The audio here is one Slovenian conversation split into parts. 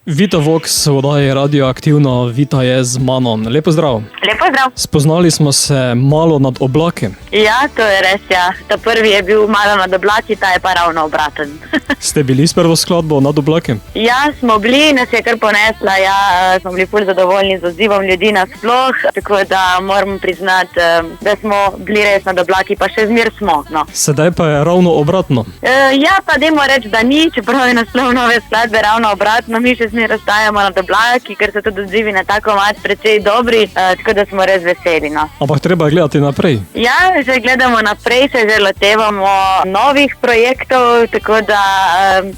Vita Vox, oddaja Radioaktivno, Vita je z mano. Lepo zdrav. Lepo zdrav. Spoznali smo se malo nad oblaki. Ja, to je res, ja. Ta prvi je bil malo nad oblaki, ta je pa ravno obraten. Ste bili s prvo skladbo nad oblaki? Ja, smo bili, nas je kar ponesla, ja, smo bili ful zadovoljni z odzivom ljudi nasploh, tako da moram priznati, da smo bili res nad oblaki, pa še zmer smo, no. Sedaj pa je ravno obratno. Ja, pa dajmo reči, da ni, čeprav je naslov nove skladbe ravno obratno, mi še zmer ostajamo nad oblaki, ker so tudi odzivi na ta komad precej dobri, tako da smo res veseli, no. Ampak treba gledati naprej. Ja, že gledamo naprej, se že lotevamo novih projektov, tako da,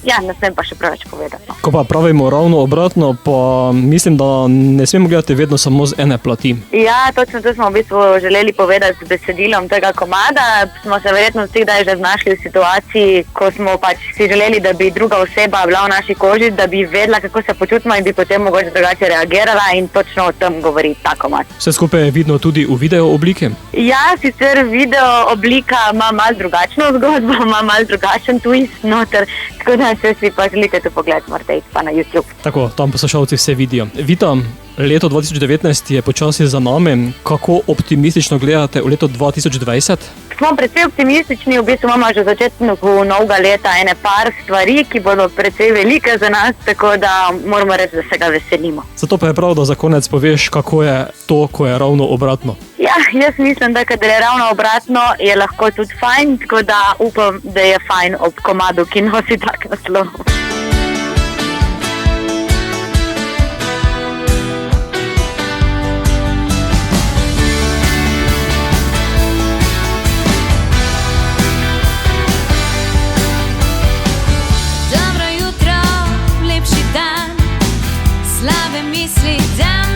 ja, ne smem pa še preveč povedati, no. Ko pa pravimo ravno obratno, pa mislim, da ne smemo gledati vedno samo z ene plati. Ja, točno to smo v bistvu želeli povedati z besedilom tega komada. Smo se verjetno vsi kdaj že znašli v situaciji, ko smo pač si želeli, da bi druga oseba bila v naši koži, da bi vedela, kako se počutimo in bi potem mogoče drugače reagirala, in točno o tem govori ta komad. Vse skupaj je vidno tudi v video obliki? Ja, sicer video oblika ima malo drugačno zgodbo, ima malo drugačen twist noter, tako da če si pa želite to pogled, morate iti pa na YouTube. Tako, tam poslušalci vse vidijo. Vita, leto 2019 je počasi za nami. Kako optimistično gledate v leto 2020? Smo precej optimistični, v bistvu imamo že v začetku novega leta ene par stvari, ki bodo precej velike za nas, tako da moramo reči, da se ga veselimo. Zato pa je prav, da za konec poveš, kako je to, ko je ravno obratno. Ja, jaz mislim, da kadar je ravno obratno, je lahko tudi fajn, tako da upam, da je fajn ob komadu, ki nosi tak naslov. Dobro jutro, lepši dan, slabe misli dan.